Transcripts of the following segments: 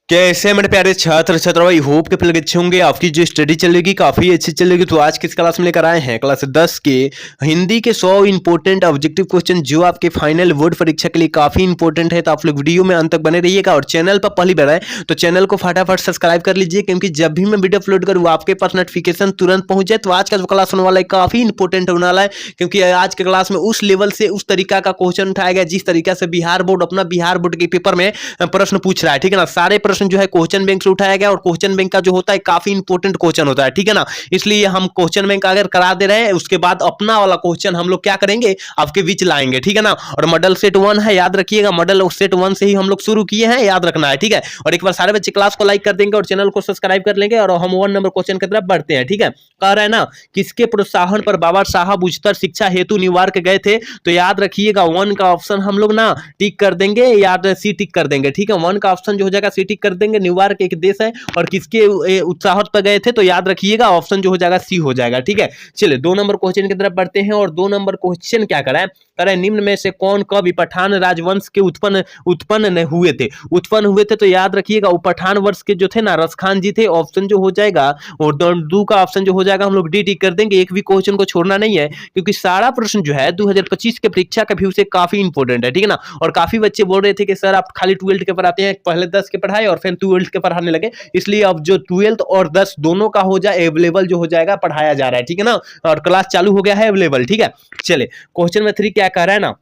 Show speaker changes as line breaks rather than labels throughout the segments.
कैसे मेरे प्यारे छात्र छात्रा, आई होप के पहले अच्छे होंगे। आपकी जो स्टडी चलेगी काफी अच्छी चलेगी। तो आज किस क्लास में लेकर आए हैं क्लास 10 के हिंदी के 100 इंपोर्टेंट ऑब्जेक्टिव क्वेश्चन जो आपके फाइनल बोर्ड परीक्षा के लिए काफी इंपोर्टेंट है। तो आप लोग वीडियो में अंत तक बने रहिएगा और चैनल पर पहली बार आए तो चैनल को फटाफट सब्सक्राइब कर लीजिए, क्योंकि जब भी मैं वीडियो अपलोड करूँ आपके पास नोटिफिकेशन तुरंत पहुंच जाए। तो आज का जो क्लास होने वाला है काफी इंपोर्टेंट होने वाला है, क्योंकि आज के क्लास में उस लेवल से उस तरीका का क्वेश्चन उठाया गया जिस तरीका से बिहार बोर्ड अपना बिहार बोर्ड के पेपर में प्रश्न पूछ रहा है। ठीक है ना, सारे प्रश्न जो है क्वेश्चन बैंक से उठाया गया और क्वेश्चन बैंक का जो होता है काफी इंपोर्टेंट क्वेश्चन होता है। ठीक है ना, इसलिए हम क्वेश्चन बैंक अगर करा दे रहे हैं उसके बाद अपना वाला क्वेश्चन हम लोग क्या करेंगे आपके बीच लाएंगे। ठीक है ना, और मॉडल सेट 1 है, याद रखिएगा मॉडल सेट 1 से ही हम लोग शुरू किए हैं, याद रखना है। ठीक है, और एक बार सारे बच्चे क्लास को लाइक कर देंगे और चैनल को सब्सक्राइब कर लेंगे और हम 1 नंबर क्वेश्चन की तरफ बढ़ते हैं। ठीक है, कह रहा है ना, किसके प्रोत्साहन पर बाबा साहब उच्चतर शिक्षा हेतु न्यूयॉर्क गए थे। तो याद रखिएगा 1 का ऑप्शन हम लोग ना टिक कर देंगे, याद सी टिक कर देंगे। ठीक है, 1 का ऑप्शन जो हो जाएगा सी टिक कर देंगे। न्यूयॉर्क एक देश है और किसके उत्साह पर गए थे, तो याद रखिएगा ऑप्शन जो हो जाएगा सी हो जाएगा। ठीक है, चलिए 2 नंबर क्वेश्चन की तरफ बढ़ते हैं। और 2 नंबर क्वेश्चन क्या कराए, करें निम्न में से कौन कब पठान राजवंश के उत्पन्न हुए थे। तो याद रखिएगा पठान वर्ष के जो थे ना रसखान जी थे, ऑप्शन जो हो जाएगा और 2 का ऑप्शन जो हो जाएगा हम लोग डी टिक कर देंगे। एक भी क्वेश्चन को छोड़ना नहीं है, क्योंकि सारा प्रश्न जो है 2025 के परीक्षा के व्यू से काफी इंपोर्टेंट है। ठीक है ना, और काफी बच्चे बोल रहे थे कि सर आप खाली 12th के पढ़ाते हैं, पहले 10 के पढ़ाए और फिर 12th के पढ़ाने लगे, इसलिए अब जो 12th और 10 दोनों का हो जाए अवेलेबल जो हो जाएगा पढ़ाया जा रहा है। ठीक है ना, और क्लास चालू हो गया है अवेलेबल। ठीक है, चले क्वेश्चन में 3 क्या कह रहा है ना,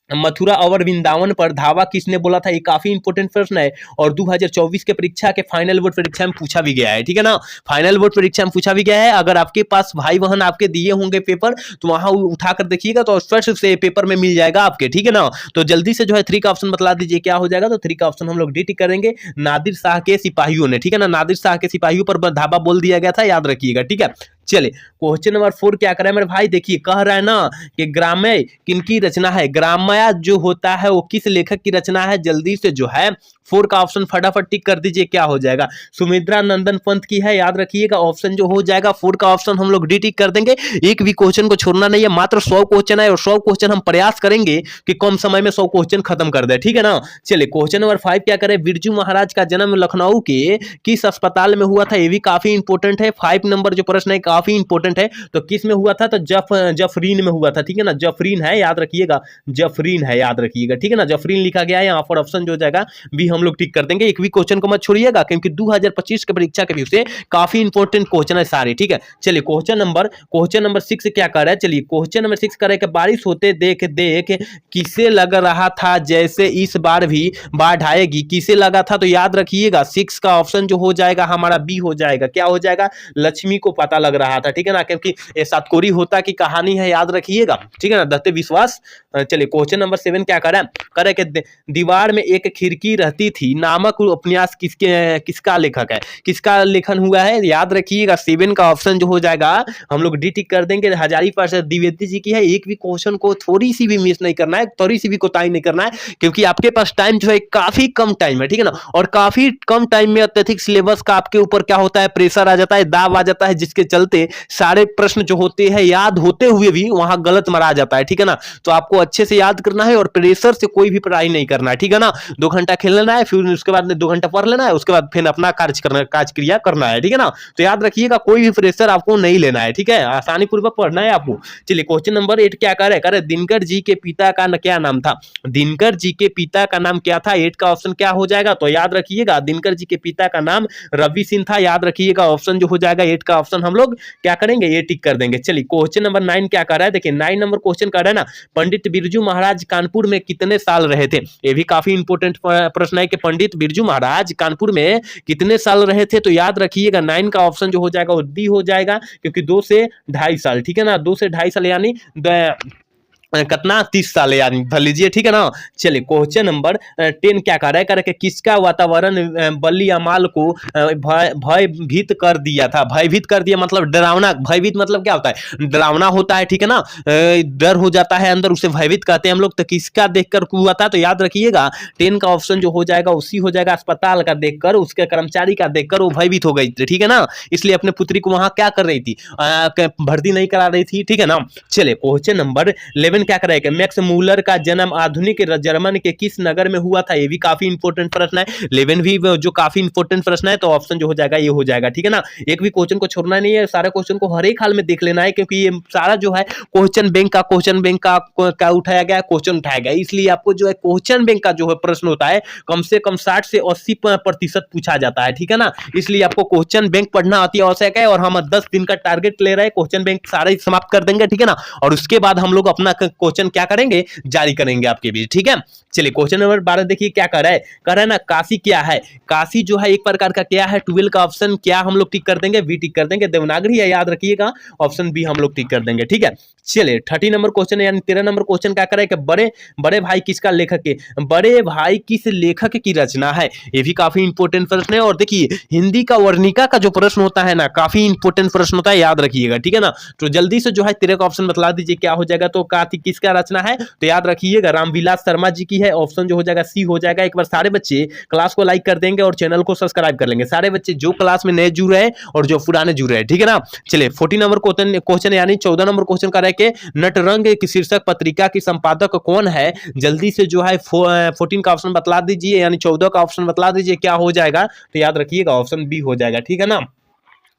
मथुरा और वृंदावन पर धावा किसने बोला था। ये काफी इंपोर्टेंट प्रश्न है और 2024 के परीक्षा के फाइनल बोर्ड परीक्षा में पूछा भी गया है। ठीक है ना, फाइनल बोर्ड परीक्षा में पूछा भी गया है। अगर आपके पास भाई बहन आपके दिए होंगे पेपर तो वहां उठाकर देखिएगा तो स्पष्ट से पेपर में मिल जाएगा आपके। ठीक है ना, तो जल्दी से जो है 3 का ऑप्शन बतला दीजिए क्या हो जाएगा। तो 3 का ऑप्शन हम लोग डी टिक करेंगे, नादिर शाह के सिपाहियों ने। ठीक है ना, नादिर शाह के सिपाहियों पर धावा बोल दिया गया था, याद रखिएगा। ठीक है, चलिए क्वेश्चन नंबर 4 क्या करें मेरे भाई, देखिए कह रहा है ना कि ग्राम्य किनकी रचना है। ग्राम्य जो होता है वो किस लेखक की रचना है, जल्दी से जो है 4 का ऑप्शन फटाफट टिक कर दीजिए क्या हो जाएगा। सुमित्रा नंदन पंत की है, याद रखिएगा ऑप्शन जो हो जाएगा 4 का ऑप्शन हम लोग डी टिक कर देंगे। एक भी क्वेश्चन को छोड़ना नहीं है, मात्र 100 क्वेश्चन है और 100 क्वेश्चन हम प्रयास करेंगे कि कम समय में 100 क्वेश्चन खत्म कर दे। ठीक है ना, चलिए क्वेश्चन नंबर 5 क्या करें, बिरजू महाराज का जन्म लखनऊ के किस अस्पताल में हुआ था। ये भी काफी इंपोर्टेंट है। 5 नंबर जो प्रश्न है काफी इंपोर्टेंट है। तो किस में हुआ था, तो जफरीन में हुआ था। ठीक है ना, जफरीन है, याद रखिएगा जफरीन है, याद रखिएगा। ठीक है ना, जफरीन लिखा गया है यहाँ पर, ऑप्शन जो हो जाएगा भी हम लोग टिक कर देंगे। एक भी क्वेश्चन को मत छोड़िएगा, क्योंकि 2025 के परीक्षा के व्यू से काफी इंपोर्टेंट क्वेश्चन है सारे। ठीक है, चलिए क्वेश्चन नंबर 6 क्या कर रहा है, चलिए क्वेश्चन नंबर 6 करे कि बारिश होते देख देख किसे लग रहा था जैसे इस बार भी बाढ़ आएगी। किसे लगा था, तो याद रखिएगा 6 का ऑप्शन जो हो जाएगा हमारा बी हो जाएगा। क्या हो जाएगा, लक्ष्मी को पता लग रहा था। ठीक है ना, क्योंकि ये सातकोरी होता की कहानी है, याद रखिएगा। ठीक है ना, दत्ते विश्वास। चलिए क्वेश्चन नंबर 7 क्या करे कि दीवार में एक खिड़की रहती थी नामक उपन्यास किसका लेखक है, किसका लेखन हुआ है, याद रखिएगा 7 का ऑप्शन जो हो जाएगा हम लोग डी टिक कर देंगे। हजारीप्रसाद द्विवेदी जी की है। एक भी क्वेश्चन को थोड़ी सी भी मिस नहीं करना है, थोड़ी सी भी कोताही नहीं करना है, क्योंकि आपके पास टाइम जो है काफी कम टाइम है। ठीक है ना, और काफी कम टाइम में अत्यधिक सिलेबस का आपके ऊपर क्या होता है, प्रेशर आ जाता है, दाब आ जाता है, जिसके चलते सारे प्रश्न जो होते हैं याद होते हुए भी वहां गलत मरा जाता है। ठीक है ना, तो आपको अच्छे से याद करना है और प्रेशर से कोई भी पढ़ाई नहीं करना है। ठीक है ना, 2 घंटा खेल लेना है, फिर उसके बाद 2 घंटा पढ़ लेना है, उसके बाद फिर अपना कार्य क्रिया करना है। ठीक है ना, तो याद रखिएगा कोई भी प्रेशर आपको नहीं लेना है। ठीक है, आसानी पूर्वक पढ़ना है आपको। चलिए क्वेश्चन नंबर 8 क्या करे दिनकर जी के पिता का क्या नाम था। दिनकर जी के पिता का नाम क्या था, 8 का ऑप्शन क्या हो जाएगा, तो याद रखिएगा दिनकर जी के पिता का नाम रवि सिंह था। याद रखिएगा ऑप्शन जो हो जाएगा 8 का ऑप्शन हम लोग क्या करेंगे, ये टिक कर देंगे। चलिए क्वेश्चन नंबर 9 क्या कर रहा है, देखिए 9 नंबर क्वेश्चन कर रहा है ना, पंडित बिरजू महाराज कानपुर में कितने साल रहे थे। ये भी काफी इंपोर्टेंट प्रश्न है कि पंडित बिरजू महाराज कानपुर में कितने साल रहे थे। तो याद रखिएगा 9 का ऑप्शन जो हो जाएगा वो डी हो जाएगा, क्योंकि 2 से 2.5 साल। ठीक है ना, 2 से 2.5 साल यानी कितना 30 साल यानी भर लीजिए। ठीक है ना, चलिए क्वेश्चन नंबर 10 क्या कर रहा है, किसका वातावरण बल्ली अमाल को भयभीत कर दिया था। भयभीत कर दिया मतलब डरावना, भयभीत मतलब क्या होता है, डरावना होता है। ठीक है ना, डर हो जाता है अंदर, उसे भयभीत कहते हैं हम लोग। तो किसका देखकर हुआ था, तो याद रखिएगा 10 का ऑप्शन जो हो जाएगा उसी हो जाएगा, अस्पताल का देखकर, उसके कर्मचारी का देखकर वो भयभीत हो गई थी। ठीक है ना, इसलिए अपने पुत्री को वहां क्या कर रही थी, भर्ती नहीं करा रही थी। ठीक है ना, चलिए क्वेश्चन नंबर 11 क्वेश्चन क्या करेगा, मैक्स मूलर का जन्म आधुनिक जर्मन के किस नगर में हुआ था, ये भी काफी इंपॉर्टेंट प्रश्न है। 11 भी जो काफी इंपॉर्टेंट प्रश्न है, तो ऑप्शन जो हो जाएगा ये हो जाएगा, ठीक है ना। एक भी क्वेश्चन को छोड़ना नहीं है, सारे क्वेश्चन को हर एक हाल में देख लेना है, क्योंकि ये सारा जो है क्वेश्चन बैंक का उठाया गया क्वेश्चन उठाया गया, इसलिए आपको जो है क्वेश्चन बैंक का जो है प्रश्न होता है कम से कम 60 से 80% पूछा जाता है, ठीक है ना। इसलिए आपको क्वेश्चन बैंक पढ़ना अति आवश्यक है, और हम 10 दिन का टारगेट ले रहे हैं, क्वेश्चन बैंक सारे समाप्त कर देंगे, ठीक है ना। और उसके बाद हम लोग अपना क्वेश्चन क्या करेंगे, जारी करेंगे आपके बीच, ठीक है। चलिए क्वेश्चन नंबर 12 देखिए क्या कर रहा है, ना काशी क्या है। काशी जो है एक प्रकार का क्या है, 12 का ऑप्शन क्या हम लोग टिक कर देंगे, बी टिक कर देंगे। देवनागरी है, याद रखिएगा, ऑप्शन बी हम लोग टिक कर देंगे, ठीक है। चलिए 30 नंबर क्वेश्चन है, यानी 13 नंबर क्वेश्चन क्या करे कि बड़े भाई किसका लेखक है, बड़े भाई किस लेखक की रचना है, ये भी काफी इंपॉर्टेंट प्रश्न है। और देखिए हिंदी का वर्णिका का जो प्रश्न होता है ना, काफी इंपॉर्टेंट प्रश्न होता है, याद रखिएगा, ठीक है ना। तो जल्दी से जो है 13 का ऑप्शन बतला दीजिए क्या हो जाएगा, तो कार्तिक किसका रचना है, तो याद रखिएगा रामविलास शर्मा जी की है, ऑप्शन जो हो जाएगा सी हो जाएगा। एक बार सारे बच्चे क्लास को लाइक कर देंगे और चैनल को सब्सक्राइब कर लेंगे, सारे बच्चे जो क्लास में नए जुड़ रहे हैं और जो पुराने जुड़ रहे हैं, ठीक है ना। चलिए 14 नंबर क्वेश्चन यानी 14 नंबर क्वेश्चन का है कि नटरंग की शीर्षक पत्रिका की संपादक कौन है, जल्दी से जो है 14 का ऑप्शन बतला दीजिए, यानी 14 का ऑप्शन बतला दीजिए क्या हो जाएगा, तो याद रखिएगा ऑप्शन बी हो जाएगा, ठीक है ना।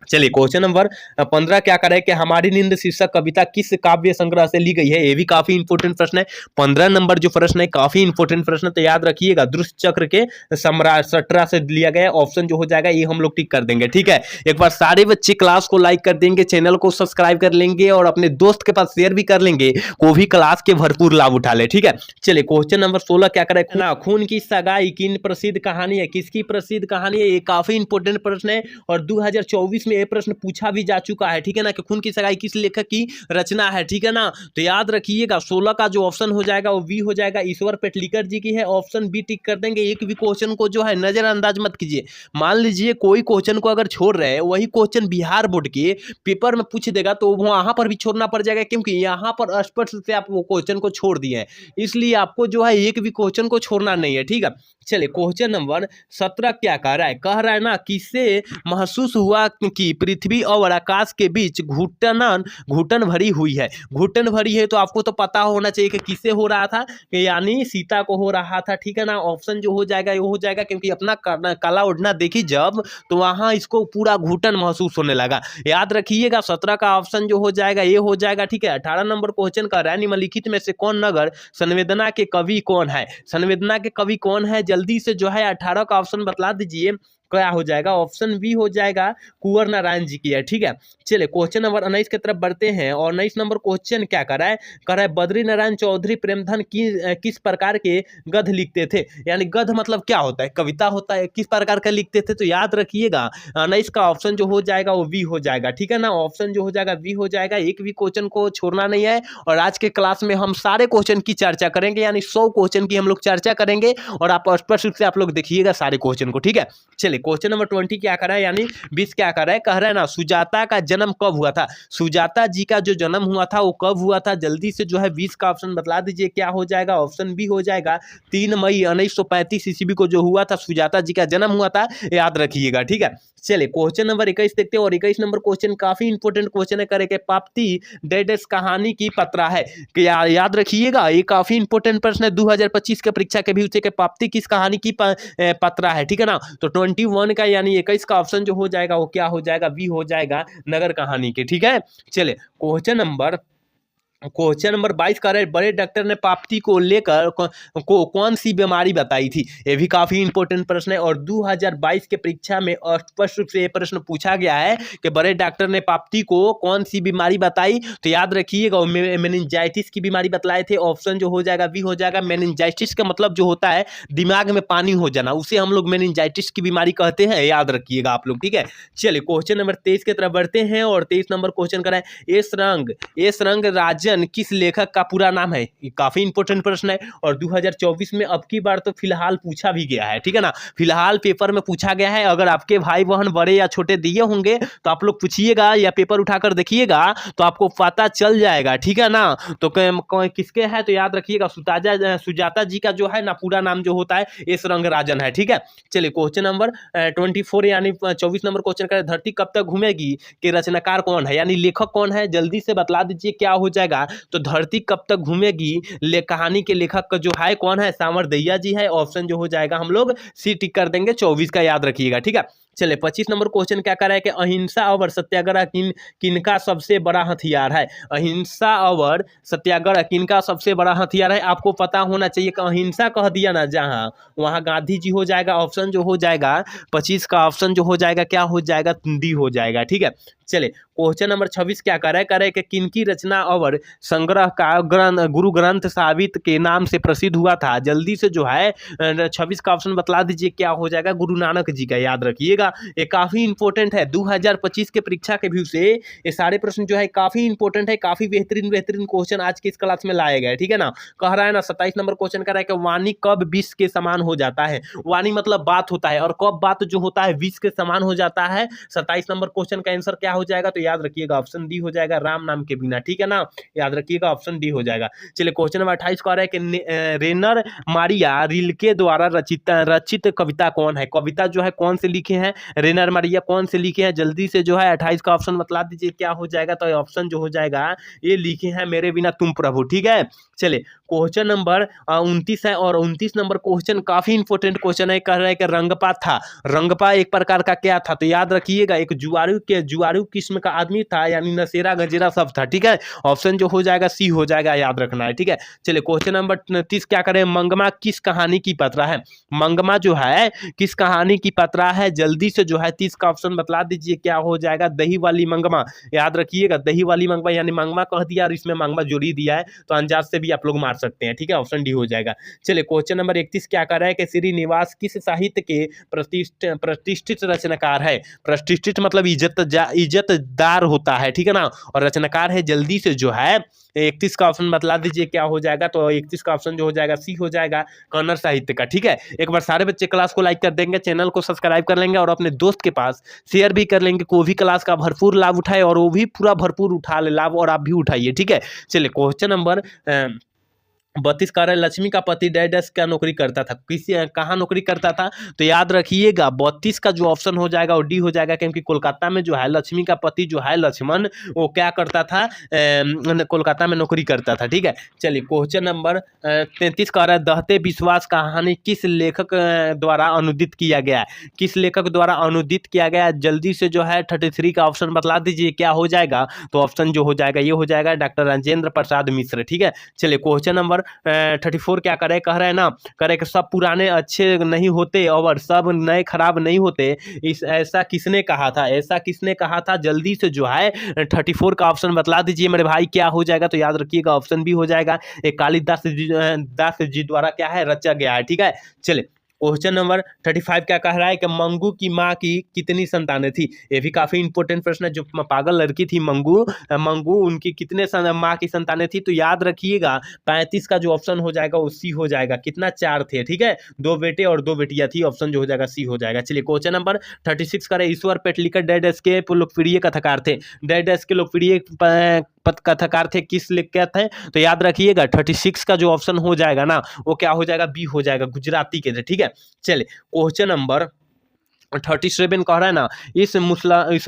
चलिए क्वेश्चन नंबर 15 क्या करे कि हमारी नींद शीर्षक कविता किस काव्य संग्रह से ली गई है, ये भी काफी इंपॉर्टेंट प्रश्न है। 15 नंबर जो प्रश्न है काफी इंपॉर्टेंट प्रश्न, तो याद रखिएगा दुष्ट चक्र के सम्राट सट्रा से लिया गया, ऑप्शन जो हो जाएगा ये हम लोग टिक कर देंगे, ठीक है। एक बार सारे बच्चे क्लास को लाइक कर देंगे, चैनल को सब्सक्राइब कर लेंगे और अपने दोस्त के पास शेयर भी कर लेंगे, वो भी क्लास के भरपूर लाभ उठा ले, ठीक है। चलिए क्वेश्चन नंबर 16 क्या करे ना, खून की सगाई किन प्रसिद्ध कहानी है, किसकी प्रसिद्ध कहानी है, ये काफी इंपॉर्टेंट प्रश्न है, और 2024 में ये प्रश्न पूछा भी जा चुका है, ठीक है ना, कि खून की सगाई किस लेखक की रचना है, ठीक है ना। तो याद रखिएगा 16 का जो ऑप्शन हो जाएगा वो बी हो जाएगा, ईश्वर पेटलिकर जी की है, ऑप्शन बी टिक कर देंगे। एक भी क्वेश्चन को जो है नजरअंदाज मत कीजिए, मान लीजिए कोई क्वेश्चन को अगर छोड़ रहे हैं, वही क्वेश्चन बिहार बोर्ड के पेपर में पूछ देगा तो वहां पर भी छोड़ना पड़ जाएगा, क्योंकि यहाँ पर स्पष्ट से आप वो क्वेश्चन को छोड़ दिए हैं, इसलिए आपको जो है एक भी क्वेश्चन को छोड़ना नहीं है, ठीक है। चलिए क्वेश्चन नंबर 17 क्या कह रहा है ना, किससे महसूस हुआ कि पृथ्वी और आकाश के बीच घुटन भरी हुई है, घुटन भरी है, तो आपको तो पता होना चाहिए कि किससे हो रहा था, कि यानी सीता को हो रहा था, ठीक है ना। ऑप्शन जो हो जाएगा ये हो जाएगा, क्योंकि अपना काला ओढ़ना देखी जब, तो वहां इसको पूरा घुटन महसूस होने लगा, याद रखिएगा 17 का ऑप्शन जो हो जाएगा ये हो जाएगा, ठीक है। 18 नंबर क्वेश्चन का है निम्नलिखित में से कौन नगर संवेदना के कवि कौन है, संवेदना के कवि कौन है, जल्दी से जो है 18 का ऑप्शन बतला दीजिए क्या हो जाएगा, ऑप्शन बी हो जाएगा कुंवर नारायण जी की है, ठीक है। चलिए क्वेश्चन नंबर 19 की तरफ बढ़ते हैं, और 19 नंबर क्वेश्चन क्या कर रहा है बद्री नारायण चौधरी प्रेमधन किस प्रकार के गद्य लिखते थे, यानी गद्य मतलब क्या होता है, कविता होता है, किस प्रकार का लिखते थे, तो याद रखिएगा 19 का ऑप्शन जो हो जाएगा वो बी हो जाएगा, ठीक है ना। ऑप्शन जो हो जाएगा बी हो जाएगा, एक भी क्वेश्चन को छोड़ना नहीं है, और आज के क्लास में हम सारे क्वेश्चन की चर्चा करेंगे, यानी 100 क्वेश्चन की हम लोग चर्चा करेंगे, और आप स्पष्ट रूप से आप लोग देखिएगा सारे क्वेश्चन को, ठीक है। चलिए क्वेश्चन नंबर 20 क्या कर रहा है, यानी 20 क्या कर रहा है, कह रहा है ना सुजाता का जन्म कब हुआ था, सुजाता जी का जो जन्म हुआ था वो कब हुआ था, जल्दी से जो है 20 का ऑप्शन बतला दीजिए क्या हो जाएगा, ऑप्शन बी हो जाएगा 3 मई 1935 ईस्वी को जो हुआ था, सुजाता जी का जन्म हुआ था, याद रखिएगा, ठीक है। चलिए क्वेश्चन नंबर 21 देखते हैं, और 21 नंबर क्वेश्चन काफी इंपॉर्टेंट क्वेश्चन है, करे के पाप्ती डेडेस कहानी की पत्रा है, कि याद रखिएगा ये काफी इंपॉर्टेंट प्रश्न है, 2025 के परीक्षा के भी के पाप्ती किस कहानी की पत्रा है, ठीक है ना। तो 21 का यानी 21 का ऑप्शन जो हो जाएगा वो क्या हो जाएगा, बी हो जाएगा नगर कहानी के, ठीक है। चलिए क्वेश्चन नंबर 22 का है, बड़े डॉक्टर ने पाप्ती को लेकर कौन सी बीमारी बताई थी, ये भी काफी इंपॉर्टेंट प्रश्न है, और 2022 के परीक्षा में स्पष्ट रूप से ये प्रश्न पूछा गया है कि बड़े डॉक्टर ने पाप्ती को कौन सी बीमारी बताई, तो याद रखिएगा मेनिंजाइटिस की बीमारी बतलाए थे, ऑप्शन जो हो जाएगा बी हो जाएगा। मेनिंजाइटिस का मतलब जो होता है दिमाग में पानी हो जाना, उसे हम लोग मेनिंजाइटिस की बीमारी कहते हैं, याद रखिएगा आप लोग, ठीक है। चलिए क्वेश्चन नंबर 23 की तरफ बढ़ते हैं, और 23 नंबर क्वेश्चन कराए एस रंग राजन किस लेखक का पूरा नाम है, ये काफी इंपॉर्टेंट प्रश्न है, और 2024 में अब की बार तो फिलहाल पूछा भी गया है, ठीक है ना, फिलहाल पेपर में पूछा गया है, अगर आपके भाई बहन बड़े या छोटे दिए होंगे तो आप लोग पूछिएगा या पेपर उठाकर देखिएगा तो आपको पता चल जाएगा, ठीक है ना। तो किसके है, तो याद रखिएगा सुजाता जी का जो है ना पूरा नाम जो होता है एस रंगराजन है, ठीक है। चलिए क्वेश्चन नंबर 24 यानी 24 नंबर क्वेश्चन का धरती कब तक घूमेगी के रचनाकार कौन है, यानी लेखक कौन है, जल्दी से बतला दीजिए क्या हो जाएगा, घूमेगा तो धरती कब तक घूमेगी कहानी के लेखक का जो है कौन है, सामरदैया जी है। ऑप्शन जो हो जाएगा हम लोग सी टिक कर देंगे, 24 का याद रखिएगा, ठीक है। चलिए 25 नंबर क्वेश्चन क्या कर रहा है कि अहिंसा और सत्याग्रह किनका सबसे बड़ा हथियार है। अहिंसा और सत्याग्रह किनका सबसे बड़ा हथियार है, आपको पता होना चाहिए कि अहिंसा कह दिया ना जहां, वहां गांधी जी हो जाएगा। ऑप्शन जो हो जाएगा 25 का ऑप्शन जो हो जाएगा क्या हो जाएगा, डी हो जाएगा, ठीक है। चले क्वेश्चन नंबर 26 क्या करे कि किनकी रचना और संग्रह का गुरु ग्रंथ साहिब के नाम से प्रसिद्ध हुआ था। जल्दी से जो है 26 का ऑप्शन बतला दीजिए क्या हो जाएगा, गुरु नानक जी का, याद रखिएगा। ये काफी इंपॉर्टेंट है 2025 के परीक्षा के व्यू से, ये सारे प्रश्न जो है काफी इंपॉर्टेंट है, काफी बेहतरीन क्वेश्चन आज के इस क्लास में लाए गए, ठीक है ना। कह रहा है ना 27 नंबर क्वेश्चन कर रहा है कि वाणी कब विष के समान हो जाता है। वाणी मतलब बात होता है, और कब बात जो होता है विष के समान हो जाता है। 27 नंबर क्वेश्चन का आंसर क्या हो जाएगा, तो याद रखिएगा ऑप्शन डी हो जाएगा, राम नाम के बिना, ठीक है ना। याद रखिएगा ऑप्शन डी हो जाएगा। चलिए क्वेश्चन नंबर 28 कह रहा है कि रेनर मारिया रिल्के द्वारा रचित कविता कौन है। कविता जो है कौन से लिखे हैं, रेनर मारिया कौन से लिखे हैं। जल्दी से जो है 28 का ऑप्शन बतला दीजिए क्या हो जाएगा, तो ऑप्शन जो हो जाएगा ये लिखे हैं मेरे बिना तुम प्रभु, ठीक है। चलिए क्वेश्चन नंबर 29 है, और 29 नंबर क्वेश्चन काफी इंपॉर्टेंट क्वेश्चन है। कह रहा है कि रंगपा था, रंगपा एक प्रकार का क्या था, तो याद रखिएगा एक जुआरू किस्म का आदमी था, यानी नशेरा गजेरा सब था, ठीक है। ऑप्शन जो हो जाएगा सी हो जाएगा, याद रखना है, ठीक है। चलिए क्वेश्चन नंबर 30 क्या करें, मंगमा किस कहानी की पत्रा है। मंगमा जो है किस कहानी की पत्रा है। जल्दी से जो है 30 का ऑप्शन बतला दीजिए क्या हो जाएगा, दही वाली मंगमा, याद रखिएगा दही वाली मंगमा, यानी मंगमा कह दिया और इसमें मंगमा जोड़ी दिया है, तो अंदाज से भी आप लोग मार सकते हैं, ठीक है। ऑप्शन डी हो जाएगा। चलिए क्वेश्चन नंबर 31 क्या कर रहा है कि श्रीनिवास किस साहित्य के प्रतिष्ठित रचनाकार है। प्रतिष्ठित मतलब इज्जतदार होता है, ठीक है ना, और रचनाकार है। जल्दी से जो है 31 का ऑप्शन बतला दीजिए क्या हो जाएगा, तो 31 का ऑप्शन जो हो जाएगा सी हो जाएगा, कन्नड़ साहित्य का, ठीक है। एक बार सारे बच्चे क्लास को लाइक कर देंगे, चैनल को सब्सक्राइब कर लेंगे और अपने दोस्त के पास शेयर भी कर लेंगे, कोई भी क्लास का भरपूर लाभ उठाए और वो भी पूरा भरपूर उठा ले लाभ, और आप भी उठाइए, ठीक है। चलिए क्वेश्चन नंबर 32 कह रहा है लक्ष्मी का पति डैडस क्या नौकरी करता था, किसी कहाँ नौकरी करता था, तो याद रखिएगा 32 का जो ऑप्शन हो जाएगा वो डी हो जाएगा, क्योंकि कोलकाता में जो है लक्ष्मी का पति जो है लक्ष्मण, वो क्या करता था, कोलकाता में नौकरी करता था, ठीक है। चलिए क्वेश्चन नंबर 33 कह रहा है दहते विश्वास कहानी किस लेखक द्वारा अनुदित किया गया है। किस लेखक द्वारा अनुदित किया गया है। जल्दी से जो है 33 का ऑप्शन बतला दीजिए क्या हो जाएगा, तो ऑप्शन जो हो जाएगा ये हो जाएगा डॉक्टर राजेंद्र प्रसाद मिश्र, ठीक है। चलिए क्वेश्चन नंबर 34 क्या करे, कह रहे हैं ना, करे कि सब पुराने अच्छे नहीं होते और सब नए खराब नहीं होते, इस ऐसा किसने कहा था, ऐसा किसने कहा था। जल्दी से जो है 34 का ऑप्शन बतला दीजिए मेरे भाई क्या हो जाएगा, तो याद रखिएगा ऑप्शन भी हो जाएगा, एक कालिदास दास जी द्वारा क्या है रचा गया है, ठीक है। चलिए क्वेश्चन नंबर 35 क्या कह रहा है कि मंगू की माँ की कितनी संतानें थी। ये भी काफी इंपॉर्टेंट प्रश्न है, जो पागल लड़की थी मंगू उनकी कितने माँ की संतानें थी, तो याद रखिएगा 35 का जो ऑप्शन हो जाएगा वो सी हो जाएगा, कितना 4 थे, ठीक है, 2 बेटे और 2 बेटियां थी, ऑप्शन जो हो जाएगा सी हो जाएगा। चलिए क्वेश्चन नंबर 36 का ईश्वर पेटलिकर डेड के लोकप्रिय कथाकार थे। डेड के लोकप्रिय कथाकार थे, किस लेखक थे, तो याद रखिएगा 36 का जो ऑप्शन हो जाएगा ना वो क्या हो जाएगा, बी हो जाएगा, गुजराती के थे, ठीक है। चलिए क्वेश्चन नंबर 37 कह रहा है ना, इस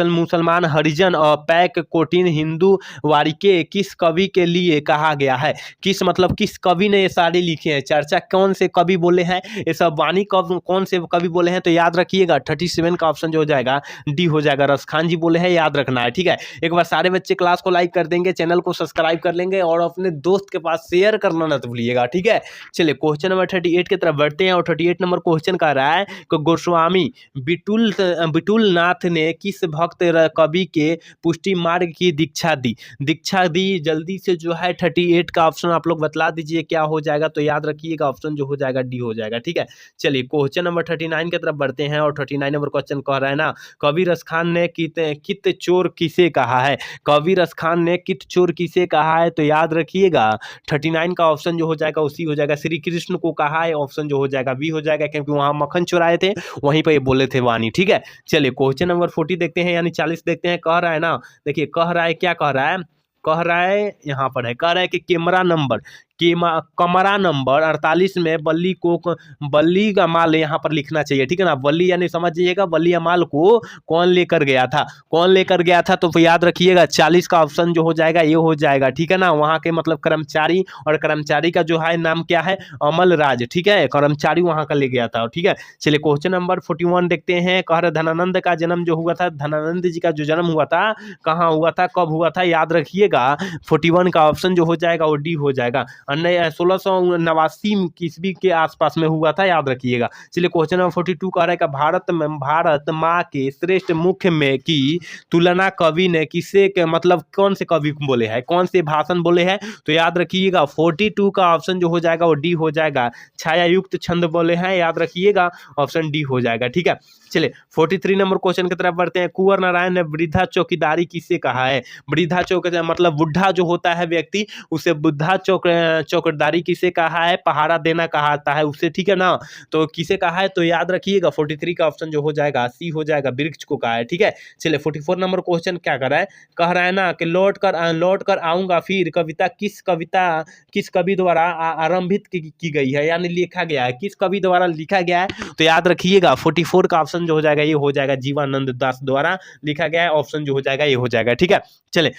मुसलमान हरिजन और पैक कोटिन हिंदू वारिके किस कवि के लिए कहा गया है। किस मतलब किस कवि ने ये सारे लिखे हैं, चर्चा कौन से कवि बोले हैं, ये सब वाणी कौन से कवि बोले हैं, तो याद रखिएगा 37 का ऑप्शन जो हो जाएगा डी हो जाएगा, रसखान जी बोले हैं, याद रखना है, ठीक है। एक बार सारे बच्चे क्लास को लाइक कर देंगे, चैनल को सब्सक्राइब कर लेंगे और अपने दोस्त के पास शेयर करना ना भूलिएगा, ठीक है। चलिए क्वेश्चन नंबर 38 की तरफ बढ़ते हैं, और 38 नंबर क्वेश्चन कह रहा है कि गोस्वामी बिटुल नाथ ने किस भक्त कवि के पुष्टि मार्ग की दीक्षा दी। जल्दी से जो है 38 का ऑप्शन आप लोग बतला दीजिए क्या हो जाएगा, तो याद रखिएगा ऑप्शन जो हो जाएगा डी हो जाएगा, ठीक है। चलिए क्वेश्चन नंबर 39 की तरफ बढ़ते हैं, और 39 नंबर क्वेश्चन कह रहा है ना, कवि रसखान ने कित चोर किसे कहा है। कवि रसखान ने कित चोर किसे कहा है, तो याद रखिएगा 39 का ऑप्शन जो हो जाएगा उसी हो जाएगा, श्री कृष्ण को कहा है, ऑप्शन जो हो जाएगा बी हो जाएगा, क्योंकि वहां मक्खन चुराए थे वहीं पर बोले थे वाणी, ठीक है। चलिए क्वेश्चन नंबर 40 देखते हैं, यानी 40 देखते हैं। कह रहा है ना, देखिए कह रहा है क्या कह रहा है, कह रहा है यहाँ पर है, कह रहा है कि कमरा नंबर 48 में बल्ली का माल यहाँ पर लिखना चाहिए, ठीक है ना। बल्ली यानी समझ जाइएगा, बल्ली या माल को कौन लेकर गया था, कौन लेकर गया था, तो याद रखिएगा 40 का ऑप्शन जो हो जाएगा ये हो जाएगा, ठीक है ना। वहाँ के मतलब कर्मचारी, और कर्मचारी का जो है नाम क्या है, अमल राज, ठीक है, कर्मचारी वहाँ का ले गया था, ठीक है। चलिए क्वेश्चन नंबर 41 देखते हैं। कह रहे धनानंद का जन्म जो हुआ था, धनानंद जी का जो जन्म हुआ था कहाँ हुआ था, कब हुआ था, याद रखिएगा 41 का ऑप्शन जो हो जाएगा वो डी हो जाएगा। 1689 ईस्वी के आसपास में हुआ था, याद रखिएगा। चलिए क्वेश्चन नंबर 42 कह रहा है कि भारत माँ के श्रेष्ठ मुख्य में की तुलना कवि ने किसे के मतलब कौन से कवि बोले हैं, कौन से भाषण बोले हैं, तो याद रखिएगा 42 का ऑप्शन जो हो जाएगा वो डी हो जाएगा। छायायुक्त छंद बोले हैं, याद रखिएगा ऑप्शन डी हो जाएगा, ठीक है। चलिए 43 नंबर क्वेश्चन की तरफ बढ़ते हैं। कुंवर नारायण ने वृद्धा चौकीदारी किसे कहा है, वृद्धा चौक मतलब बुढ़ा जो होता है व्यक्ति, उसे बुढ़ा चौकीदारी किसे कहा है, पहाड़ा देना कहता है उसे, ठीक है ना। तो किसे कहा है, तो याद रखिएगा 43 का ऑप्शन जो हो जाएगा सी हो जाएगा, वृक्ष को कहा है, ठीक है। चलिए 44 नंबर क्वेश्चन क्या कर रहा है, कह रहा है ना कि लौट कर आऊंगा फिर कविता किस कवि द्वारा आरंभित की गई है, यानी लिखा गया है, किस कवि द्वारा लिखा गया है, तो याद रखिएगा 44 का ऑप्शन जो हो जाएगा ये हो जाएगा जीवानंद दास द्वारा लिखा गया है, ऑप्शन जो हो जाएगा ये हो जाएगा, ठीक है। चले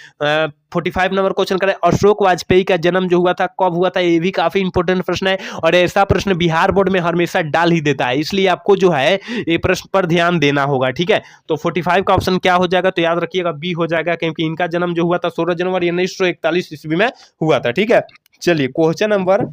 45 नंबर क्वेश्चन करें। अशोक वाजपेयी का जन्म जो हुआ था कब हुआ था, ये भी काफी इंपॉर्टेंट प्रश्न है, और ऐसा प्रश्न बिहार बोर्ड में हमेशा डाल ही देता है, इसलिए आपको जो है ये प्रश्न पर ध्यान देना होगा, ठीक है। तो 45 का ऑप्शन क्या हो जाएगा, तो याद रखिएगा बी हो जाएगा, क्योंकि इनका जन्म जो हुआ था 16 जनवरी 1941 ईस्वी में हुआ था, ठीक है। चलिए क्वेश्चन नंबर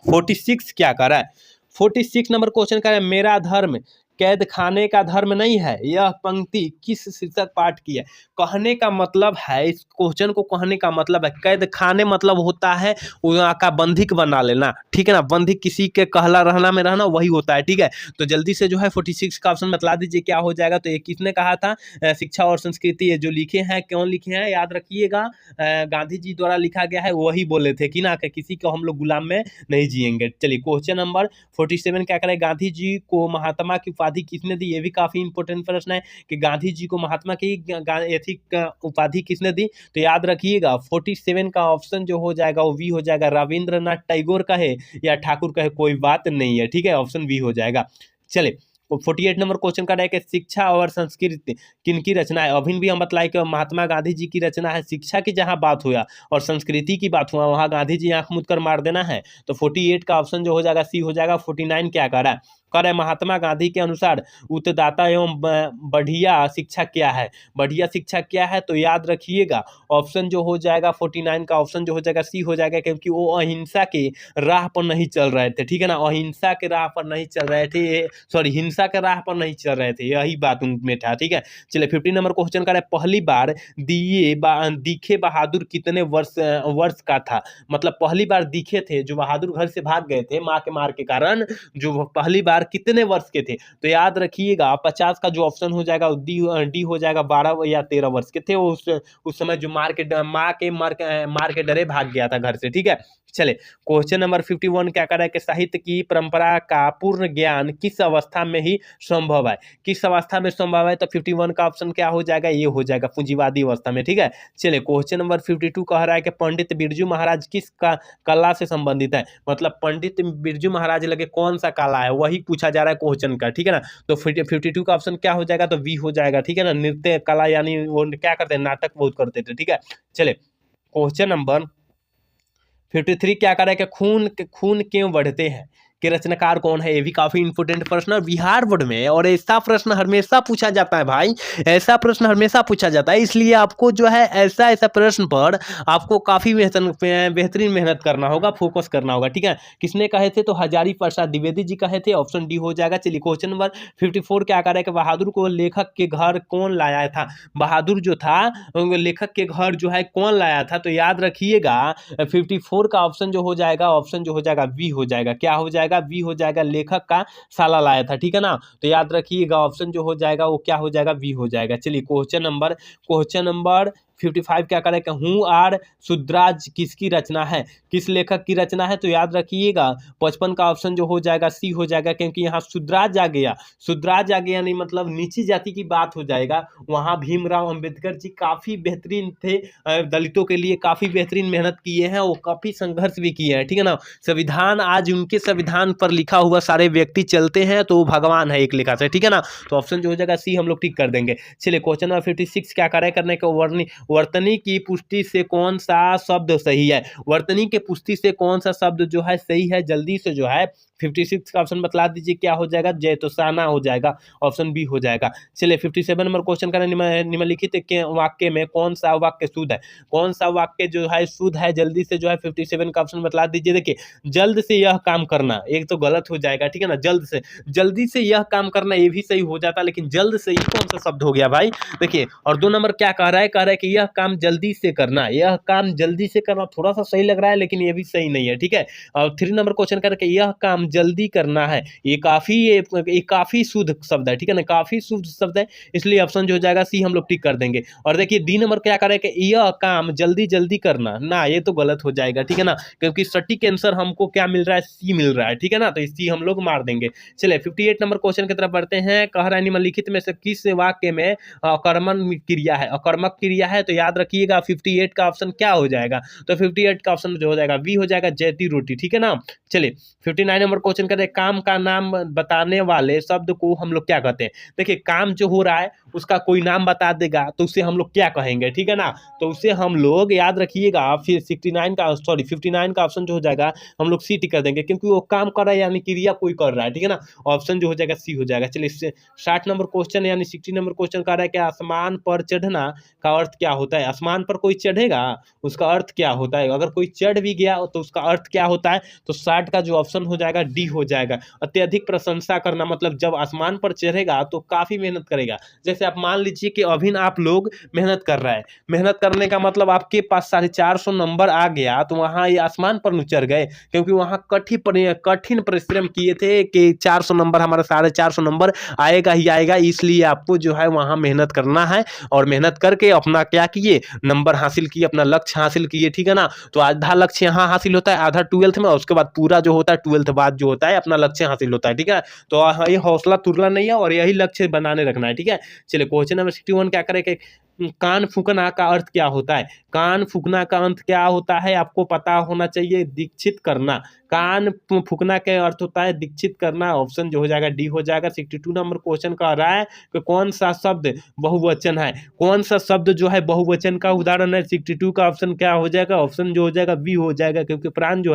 46 क्या कर रहा है, 46 नंबर क्वेश्चन कर रहा है, मेरा धर्म कैद खाने का धर्म नहीं है, यह पंक्ति किस शीर्षक पाठ की है। कहने का मतलब है, इस क्वेश्चन को कहने का मतलब है, कैद खाने मतलब होता है वहाँ का बंधिक बना लेना, ठीक है ना, बंधिक किसी के कहला रहना में रहना वही होता है, ठीक है। तो जल्दी से जो है 46 का ऑप्शन बतला दीजिए क्या हो जाएगा। तो ये किसने कहा था, शिक्षा और संस्कृति, ये जो लिखे हैं क्यों लिखे हैं, याद रखिएगा गांधी जी द्वारा लिखा गया है, वही बोले थे कि ना कि किसी को हम लोग गुलाम में नहीं जिएंगे। चलिए क्वेश्चन नंबर 47 क्या करें, गांधी जी को महात्मा की उपाधि किसने दी, ये भी काफी इंपॉर्टेंट प्रश्न है कि गांधी जी को महात्मा की उपाधि किसने दी, तो याद रखिएगा 47 का ऑप्शन जो हो जाएगा वो वी हो जाएगा, रविंद्रनाथ टैगोर कहे या ठाकुर कहे कोई बात नहीं है, ठीक है, ऑप्शन वी हो जाएगा। चलिए 48 नंबर क्वेश्चन का है कि शिक्षा और संस्कृति किनकी रचना है। अभी भी हम बतलाए कि महात्मा गांधी जी की रचना है। शिक्षा की जहां बात हुआ और संस्कृति की बात हुआ वहां गांधी जी आंख मूंद कर मार देना है, तो 48 का ऑप्शन जो हो जाएगा सी हो जाएगा। 49 क्या कह रहा है, कह रहे महात्मा गांधी के अनुसार उत्तरदाता एवं बढ़िया शिक्षा क्या है, बढ़िया शिक्षा क्या है, तो याद रखिएगा ऑप्शन जो हो जाएगा 49 का ऑप्शन जो हो जाएगा सी हो जाएगा, क्योंकि वो अहिंसा के राह पर नहीं चल रहे थे, ठीक है ना, अहिंसा के राह पर नहीं चल रहे थे, सॉरी हिंसा के राह पर नहीं चल रहे थे, यही बात उनमें था, ठीक है। चलिए 50 नंबर क्वेश्चन का है, पहली बार दिखे बहादुर कितने वर्ष का था, मतलब पहली बार दिखे थे जो बहादुर घर से भाग गए थे माँ के मार के कारण, जो पहली बार कितने वर्ष के थे, तो याद रखिएगा 50 का जो ऑप्शन हो जाएगा डी हो जाएगा, 12 या 13 वर्ष के थे उस समय जो मार के डरे भाग गया था घर से, ठीक है। चले क्वेश्चन नंबर 51 क्या कर रहा है कि साहित्य की परंपरा का पूर्ण ज्ञान किस अवस्था में ही संभव है, किस अवस्था में संभव है, तो 51 का ऑप्शन क्या हो जाएगा, ये हो जाएगा पूंजीवादी अवस्था में, ठीक है। चलिए क्वेश्चन नंबर 52 कह रहा है कि पंडित बिरजू महाराज किस कला से संबंधित है, मतलब पंडित बिरजू महाराज लगे कौन सा कला है वही पूछा जा रहा है क्वेश्चन का, ठीक है ना। तो 52 का ऑप्शन क्या हो जाएगा, तो वी हो जाएगा, ठीक है ना, नृत्य कला, यानी वो क्या करते हैं, नाटक बहुत करते थे, ठीक है। चले क्वेश्चन नंबर 53 क्या कर रहा है कि खून क्यों बढ़ते हैं के रचनाकार कौन है, ये भी काफी इंपोर्टेंट प्रश्न है बिहार बोर्ड में, और ऐसा प्रश्न हमेशा पूछा जाता है भाई, ऐसा प्रश्न हमेशा पूछा जाता है, इसलिए आपको जो है ऐसा प्रश्न पर आपको काफी बेहतरीन मेहनत करना होगा, फोकस करना होगा, ठीक है। किसने कहे थे, तो हजारी प्रसाद द्विवेदी जी कहे थे, ऑप्शन डी हो जाएगा। चलिए क्वेश्चन नंबर 54 क्या कर रहा है कि बहादुर को लेखक के घर कौन लाया था, बहादुर जो था लेखक के घर जो है कौन लाया था, तो याद रखिएगा 54 का ऑप्शन जो हो जाएगा, ऑप्शन जो हो जाएगा वी हो जाएगा, क्या हो जाएगा, वी हो जाएगा, लेखक का साला लाया था, ठीक है ना। तो याद रखिएगा ऑप्शन जो हो जाएगा वो क्या हो जाएगा, वी हो जाएगा। चलिए क्वेश्चन नंबर 55 क्या करेगा, हूँ आर शुद्राज किसकी रचना है, किस लेखक की रचना है, तो याद रखिएगा 55 का ऑप्शन जो हो जाएगा सी हो जाएगा, क्योंकि यहाँ शुद्राज आ गया, शुद्राज आ गया नहीं मतलब नीची जाति की बात हो जाएगा। वहाँ भीमराव अंबेडकर जी काफ़ी बेहतरीन थे, दलितों के लिए काफ़ी बेहतरीन मेहनत किए हैं, वो काफ़ी संघर्ष भी किए हैं, ठीक है ना। संविधान आज उनके संविधान पर लिखा हुआ सारे व्यक्ति चलते हैं तो वो भगवान है एक लेखा से, ठीक है ना। तो ऑप्शन जो हो जाएगा सी हम लोग टिक कर देंगे। चलिए क्वेश्चन नंबर 56 क्या कार्य करने के वर्तनी की पुष्टि से कौन सा शब्द सही है, वर्तनी के पुष्टि से कौन सा शब्द जो है सही है, जल्दी से जो है 56 का ऑप्शन बतला दीजिए क्या हो जाएगा, जैतोसाना हो जाएगा, ऑप्शन बी हो जाएगा। चलिए 57 नंबर क्वेश्चन का निम्नलिखित के वाक्य में कौन सा वाक्य शुद्ध है, कौन सा वाक्य जो है शुद्ध है, जल्दी से जो है 57 का ऑप्शन बतला दीजिए। देखिए जल्द से यह काम करना, एक तो गलत हो जाएगा, ठीक है ना, जल्द से, जल्दी से यह काम करना ये भी सही हो जाता, लेकिन जल्द से ये कौन सा शब्द हो गया भाई। देखिए और 2 नंबर क्या कह रहा है कि यह काम जल्दी से करना, यह काम जल्दी से करना थोड़ा सा सही लग रहा है लेकिन ये भी सही नहीं है, ठीक है। और 3 नंबर क्वेश्चन करके यह काम जल्दी करना है, ये काफी शुद्ध शब्द है, ठीक है ना, काफी शुद्ध शब्द है, इसलिए ऑप्शन जो हो जाएगा सी हम लोग टिक कर देंगे। और देखिए डी नंबर क्या करे कि यह काम जल्दी जल्दी करना, ना ये तो गलत हो जाएगा, ठीक है ना, क्योंकि सटीक आंसर हमको क्या मिल रहा है, सी मिल रहा है, ठीक है ना, तो सी हम लोग मार देंगे। चलिए 58 नंबर क्वेश्चन की तरफ बढ़ते हैं। कह रहा है निम्नलिखित में से किस वाक्य में अकर्मण क्रिया है, अकर्मक क्रिया है, तो याद रखिएगा 58 का ऑप्शन क्या हो जाएगा, तो 58 का ऑप्शन जो हो जाएगा बी हो जाएगा, जैती रोटी, ठीक है ना। चलिए 59 नंबर क्वेश्चन कहते हैं काम का नाम बताने वाले शब्द को हम लोग क्या कहते हैं। देखिए काम जो हो रहा है उसका कोई नाम बता देगा तो उसे हम लोग क्या कहेंगे, ठीक है ना, तो उसे हम लोग याद रखिएगा फिर 59 का ऑप्शन जो हो जाएगा हम लोग सी टिक कर देंगे, क्योंकि वो काम कर रहा है यानी क्रिया कोई कर रहा है, ठीक है ना, ऑप्शन जो हो जाएगा सी हो जाएगा। चलिए 60 नंबर क्वेश्चन यानी 60 नंबर क्वेश्चन कह रहा है कि आसमान पर चढ़ना का अर्थ क्या होता है, आसमान पर कोई चढ़ेगा उसका अर्थ क्या होता है, अगर कोई चढ़ भी गया तो उसका अर्थ क्या होता है, तो 60 का जो ऑप्शन हो जाएगा डी हो जाएगा। अत्यधिक प्रशंसा करना मतलब जब आसमान पर चढ़ेगा तो काफी मेहनत करेगा, जैसे आप मान लीजिए कि अभी आप लोग मेहनत कर रहा है, मेहनत करने का मतलब आपके पास 450 नंबर आ गया तो वहां ये आसमान पर चढ़ गए, क्योंकि वहां कठिन परिश्रम किए थे कि 400 नंबर हमारा 450 नंबर आएगा ही आएगा, इसलिए आपको जो है वहां मेहनत करना है और मेहनत करके अपना क्या किए, नंबर हासिल किए, अपना लक्ष्य हासिल किए, ठीक है ना। तो आधा लक्ष्य यहाँ हासिल होता है, आधा 12th में, और उसके बाद पूरा जो होता है 12th बाद जो होता है अपना लक्ष्य हासिल होता है, ठीक है। तो ये हौसला तुरना नहीं है और यही लक्ष्य बनाने रखना है, ठीक है। चलिए क्वेश्चन नंबर 61 क्या करें कि कान फूकना का अर्थ क्या होता है, कान फूकना का अर्थ क्या होता है आपको पता होना चाहिए, दीक्षित करना, कान फूकना का अर्थ होता है दीक्षित करना, ऑप्शन जो हो जाएगा डी हो जाएगा। 62 नंबर क्वेश्चन कह रहा है कि कौन सा शब्द बहुवचन है, कौन सा शब्द जो है बहुवचन का उदाहरण है, 62 का ऑप्शन क्या हो जाएगा, ऑप्शन जो हो जाएगा बी हो जाएगा, क्योंकि प्राण जो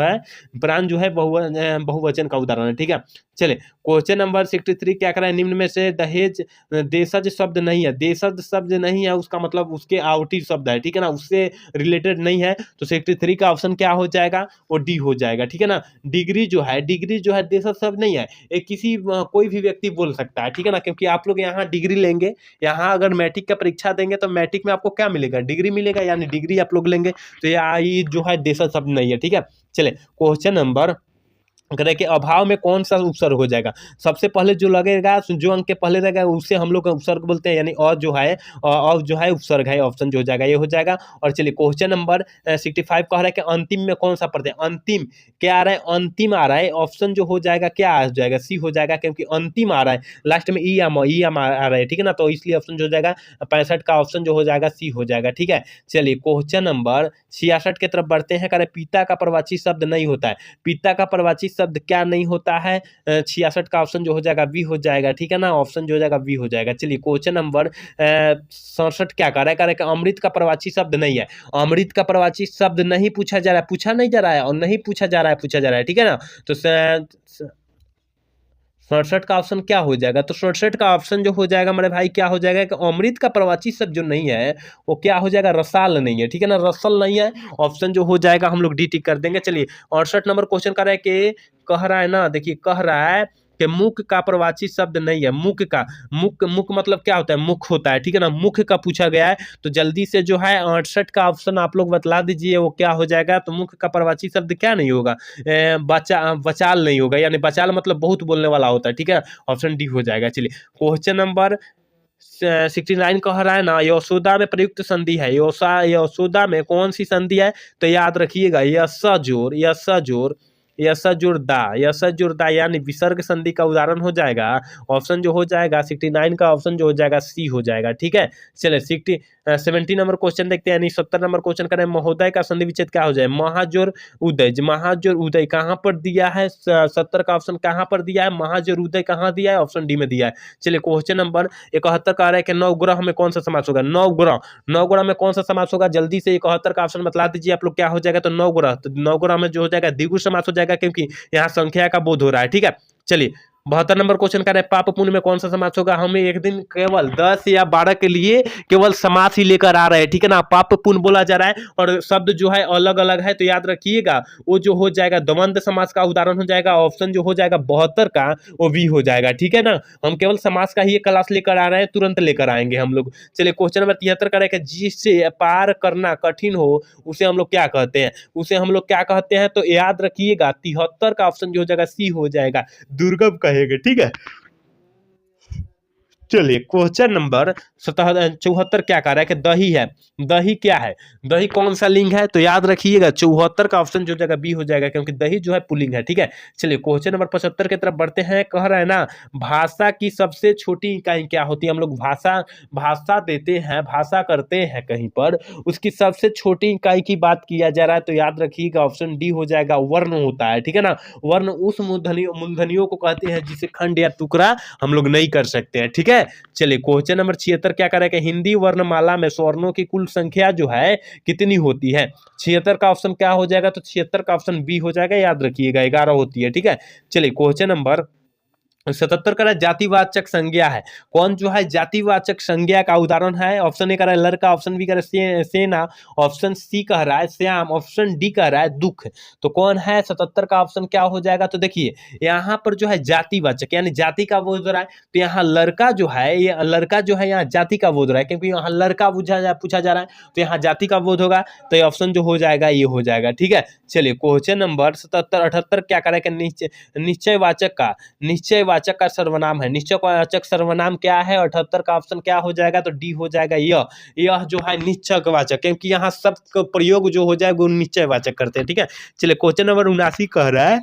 है बहुवचन का उदाहरण है, ठीक है। चलिए क्वेश्चन नंबर 63 क्या कर रहा है, निम्न में से दहेज देशज शब्द नहीं है, देशज शब्द नहीं है उसका मतलब उसके आवटी शब्द है, ठीक है ना, उससे रिलेटेड नहीं है, तो 63 का ऑप्शन क्या हो जाएगा, वो डी हो जाएगा, ठीक है ना। डिग्री जो है देशज शब्द नहीं है, ये किसी कोई भी व्यक्ति बोल सकता है, ठीक है ना, क्योंकि आप लोग यहाँ डिग्री लेंगे, यहाँ अगर मैट्रिक का परीक्षा देंगे तो मैट्रिक में आपको क्या मिलेगा, डिग्री मिलेगा, यानी डिग्री आप लोग लेंगे, तो ये जो है देशज शब्द नहीं है, ठीक है। चले क्वेश्चन नंबर करें कि अभाव में कौन सा उपसर्ग हो जाएगा, सबसे पहले जो लगेगा जो अंक के पहले रहेगा उसे हम लोग उपसर्ग बोलते हैं, यानी और जो है उपसर्ग है, ऑप्शन जो हो जाएगा ये हो जाएगा। और चलिए क्वेश्चन नंबर 65 कह रहा है कि अंतिम में कौन सा पद है, अंतिम क्या आ रहा है, अंतिम आ रहा है, ऑप्शन जो हो जाएगा क्या आ जाएगा, सी हो जाएगा, क्योंकि अंतिम आ रहा है लास्ट में ई एम आ रहा है, ठीक है ना, तो इसलिए ऑप्शन जो हो जाएगा 65 का ऑप्शन जो हो जाएगा सी हो जाएगा, ठीक है। चलिए क्वेश्चन नंबर 66 की तरफ बढ़ते हैं। कह रहे पिता का प्रवाची शब्द नहीं होता है, पिता का प्रवाची शब्द क्या नहीं होता है, 66 का ऑप्शन जो हो जाएगा बी हो जाएगा, ठीक है ना, ऑप्शन जो हो जाएगा बी हो जाएगा। चलिए क्वेश्चन नंबर 67 क्या कर रहा है कि अमृत का प्रवाची शब्द नहीं है, अमृत का प्रवाची शब्द नहीं पूछा जा रहा है, पूछा नहीं जा रहा है और नहीं पूछा जा रहा है, पूछा जा रहा है, ठीक है ना। तो 67 का ऑप्शन क्या हो जाएगा, तो 67 का ऑप्शन जो हो जाएगा मेरे भाई क्या हो जाएगा कि अमृत का प्रवाची शब्द जो नहीं है वो क्या हो जाएगा, रसाल नहीं है, ठीक है ना, रसल नहीं है, ऑप्शन जो हो जाएगा हम लोग डी टिक कर देंगे। चलिए 68 नंबर क्वेश्चन कर रहा है कि कह रहा है ना, देखिए कह रहा है कि मुख का प्रवाची शब्द नहीं है, मुख मतलब क्या होता है, मुख होता है, ठीक है ना, मुख का पूछा गया है, तो जल्दी से जो है 68 का ऑप्शन आप लोग बतला दीजिए वो क्या हो जाएगा, तो मुख का प्रवाची शब्द क्या नहीं होगा, बचाल नहीं होगा, यानी बचाल मतलब बहुत बोलने वाला होता है, ठीक है, ऑप्शन डी हो जाएगा। चलिए क्वेश्चन नंबर 69 कह रहा है ना, यशोदा में प्रयुक्त संधि है। यशोदा में कौन सी संधि है? तो याद रखिएगा, यश जोड़ दा यानी विसर्ग संधि का उदाहरण हो जाएगा। ऑप्शन जो हो जाएगा 69 का ऑप्शन जो हो जाएगा सी हो जाएगा। ठीक है, चले 70 नंबर क्वेश्चन देखते हैं, यानी 70 नंबर क्वेश्चन करें, महोदय का संधि विच्छेद क्या हो जाए? महाजोर उदय कहाँ पर दिया है? 70 का ऑप्शन कहाँ पर दिया है? महाजोर उदय कहाँ दिया है? ऑप्शन डी में दिया है। चलिए क्वेश्चन नंबर 71 कह रहा है कि नवग्रह में कौन सा समास होगा? नवग्रह में कौन सा समास होगा? जल्दी से 71 का ऑप्शन बतला दीजिए आप लोग, क्या हो जाएगा? तो नवग्रह में जो हो जाएगा द्विगु समास हो जाएगा, क्योंकि यहाँ संख्या का बोध हो रहा है। ठीक है, चलिए 72 नंबर क्वेश्चन कर रहे हैं, पाप पुण्य में कौन सा समास होगा? हमें एक दिन केवल 10 या 12 के लिए केवल समास ही लेकर आ रहे हैं। ठीक है ना, पाप पुण्य बोला जा रहा है और शब्द जो है अलग अलग है, तो याद रखिएगा वो जो हो जाएगा द्वंद्व समास का उदाहरण हो जाएगा। ऑप्शन जो हो जाएगा 72 का वो भी हो जाएगा। ठीक है ना, हम केवल समास का ही क्लास लेकर आ रहे हैं, तुरंत लेकर आएंगे हम लोग। चलिए क्वेश्चन नंबर 73 कर रहे हैं, जिससे पार करना कठिन हो उसे हम लोग क्या कहते हैं? तो याद रखिएगा 73 का ऑप्शन जो हो जाएगा सी हो जाएगा, दुर्गम कहेंगे। ठीक है, चलिए क्वेश्चन नंबर 74 क्या कह रहा है कि दही है। दही क्या है? दही कौन सा लिंग है? तो याद रखिएगा 74 का ऑप्शन जो जगह बी हो जाएगा, क्योंकि दही जो है पुल्लिंग है। ठीक है, चलिए क्वेश्चन नंबर 75 की तरफ बढ़ते हैं। कह रहा है ना, भाषा की सबसे छोटी इकाई क्या होती है? हम लोग भाषा देते हैं, भाषा करते हैं कहीं पर, उसकी सबसे छोटी इकाई की बात किया जा रहा है, तो याद रखिएगा ऑप्शन डी हो जाएगा, वर्ण होता है। ठीक है ना, वर्ण उस मूर्धन्यों को कहते हैं जिसे खंड या टुकड़ा हम लोग नहीं कर सकते हैं। ठीक है, चलिए क्वेश्चन नंबर 76 क्या करें कि हिंदी वर्णमाला में स्वर्णों की कुल संख्या जो है कितनी होती है? 76 का ऑप्शन क्या हो जाएगा? तो 76 का ऑप्शन बी हो जाएगा, याद रखिएगा 11 होती है। ठीक है, चलिए क्वेश्चन नंबर 77 का जातिवाचक संज्ञा है। कौन जो है जातिवाचक संज्ञा का उदाहरण है? ऑप्शन ए कह रहा है लड़का, ऑप्शन बी कह रहा है सेना, ऑप्शन सी कह रहा है श्याम, ऑप्शन डी कह रहा है दुख। तो कौन है? 77 का ऑप्शन क्या हो जाएगा? तो देखिए यहाँ पर जो है जातिवाचक यानी जाति का बोध हो रहा है, तो यहाँ लड़का जो है, ये लड़का जो है यहाँ जाति का बोध हो रहा है, क्योंकि यहाँ लड़का पूछा जा रहा है, तो यहाँ जाति का बोध होगा, तो ये ऑप्शन जो हो जाएगा ये हो जाएगा। ठीक है, चलिए क्वेश्चन नंबर 78 क्या करें कि निश्चयवाचक का सर्वनाम है। निश्चयवाचक सर्वनाम क्या है? 78 का ऑप्शन क्या हो जाएगा? तो डी हो जाएगा, यह जो है निश्चयवाचक, क्योंकि यहाँ सब प्रयोग जो हो जाएगा वो निश्चयवाचक करते हैं। ठीक है, चलिए क्वेश्चन नंबर 79 कह रहा है,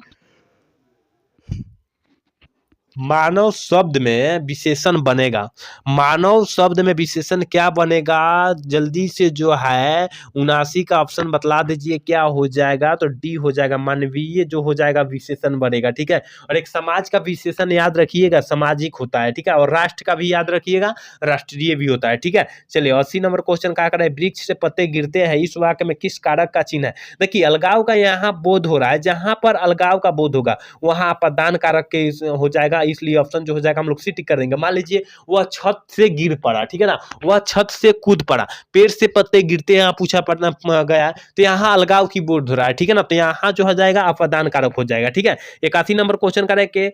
मानव शब्द में विशेषण बनेगा। मानव शब्द में विशेषण क्या बनेगा? जल्दी से जो है 79 का ऑप्शन बतला दीजिए, क्या हो जाएगा? तो डी हो जाएगा, मानवीय जो हो जाएगा विशेषण बनेगा। ठीक है, और एक समाज का विशेषण याद रखिएगा सामाजिक होता है। ठीक है, और राष्ट्र का भी याद रखिएगा राष्ट्रीय भी होता है। ठीक है, चलिए 80 नंबर क्वेश्चन क्या कर रहा है, वृक्ष से पत्ते गिरते हैं, इस वाक्य में किस कारक का चिन्ह है? देखिए अलगाव का यहाँ बोध हो रहा है, जहां पर अलगाव का बोध होगा वहां अपादान कारक के हो जाएगा, इसलिए ऑप्शन जो हो जाएगा हम लोग सी टिक कर देंगे। मान लीजिए वह छत से गिर पड़ा, ठीक है ना, वह छत से कूद पड़ा, पेड़ से पत्ते गिरते हैं, पूछा पड़ना गया, तो यहाँ अलगाव की बोध हो रहा है। ठीक है ना, तो यहाँ जो हो जाएगा अपादान कारक हो जाएगा। ठीक है, 81 नंबर क्वेश्चन करें कि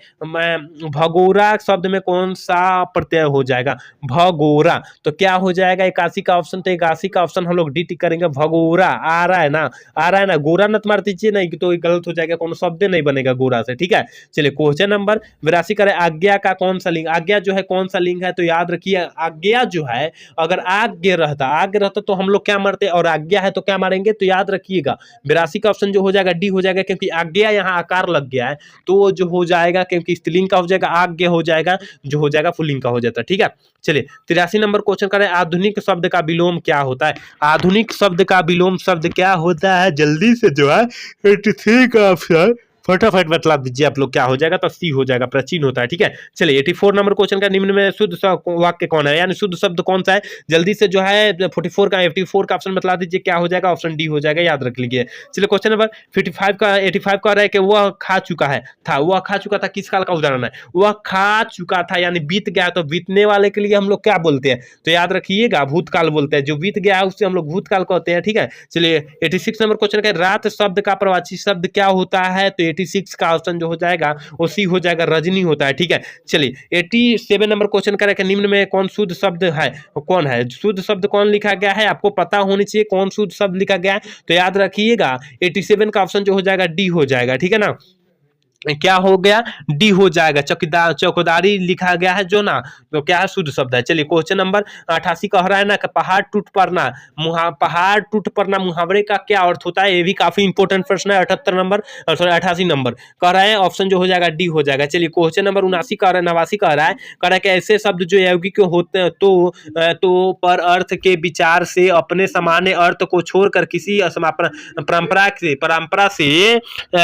भगोरा शब्द में कौन सा प्रत्यय हो जाएगा? भगोरा, तो क्या हो जाएगा 81 का ऑप्शन? तो 81 का ऑप्शन हम लोग डी टिक करेंगे, भगोरा। आ रहा है ना, गोरा नत मार दीजिए नहीं तो गलत हो जाएगा, कोनो शब्द नहीं बनेगा गोरा से। ठीक है, चलिए क्वेश्चन नंबर 82 करें, आज्ञा का कौन सा लिंग? आज्ञा जो है कौन सा लिंग है? तो याद रखिए आज्ञा जो है, अगर आज्ञा रहता तो हम लोग क्या मारते, और आज्ञा है तो क्या मारेंगे? तो याद रखिएगा 82 का ऑप्शन जो हो जाएगा डी हो जाएगा, क्योंकि आज्ञा यहाँ आकार लग गया है, तो जो हो जाएगा क्योंकि स्त्रीलिंग का हो जाएगा, आज्ञा हो जाएगा, जो हो जाएगा पुल्लिंग का हो जाता है। ठीक है, चलिए 83 नंबर क्वेश्चन करें, आधुनिक शब्द का विलोम क्या होता है? आधुनिक शब्द का विलोम शब्द क्या होता है? जल्दी से जो है 83 का ऑप्शन फटाफट बतला दीजिए आप लोग, क्या हो जाएगा? तो सी हो जाएगा, प्राचीन होता है। ठीक है, चलिए 84 नंबर क्वेश्चन का, निम्न में शुद्ध वाक्य कौन है, यानी शुद्ध शब्द कौन सा है? जल्दी से जो है 84 का ऑप्शन बतला दीजिए, क्या हो जाएगा? ऑप्शन डी हो जाएगा, याद रख लीजिए। चलिए क्वेश्चन नंबर 85 का रहा है कि वह खा चुका है वह खा चुका था, किस काल का उदाहरण है? वह खा चुका था यानी बीत गया, तो बीतने वाले के लिए हम लोग क्या बोलते हैं? तो याद रखिएगा भूतकाल बोलते हैं, जो बीत गया है उससे हम लोग भूतकाल कहते हैं। ठीक है, चलिए 86 नंबर क्वेश्चन का, रात शब्द का प्रवाची शब्द क्या होता है? तो 86 का ऑप्शन जो हो जाएगा वो सी हो जाएगा, रजनी होता है। ठीक है, चलिए 87 नंबर क्वेश्चन करें कि निम्न में कौन शुद्ध शब्द है? कौन है शुद्ध शब्द? कौन लिखा गया है? आपको पता होनी चाहिए कौन शुद्ध शब्द लिखा गया है, तो याद रखिएगा 87 का ऑप्शन जो हो जाएगा डी हो जाएगा। ठीक है ना, क्या हो गया, डी हो जाएगा। चौकीदारी लिखा गया है जो ना, तो क्या है, शुद्ध शब्द है। चलिए क्वेश्चन नंबर 88 कह रहा है ना कि पहाड़ टूट पड़ना, पहाड़ टूट पड़ना मुहावरे का क्या अर्थ होता है, ये भी काफी इंपॉर्टेंट प्रश्न है। 78 नंबर, सॉरी 88 नंबर कह रहा है, ऑप्शन जो हो जाएगा डी हो जाएगा। चलिए क्वेश्चन नंबर 79 कह रहा है, 89 कह रहा है कि ऐसे शब्द जो यौगिक होते हैं तो पर अर्थ के विचार से अपने सामान्य अर्थ को छोड़कर किसी परंपरा से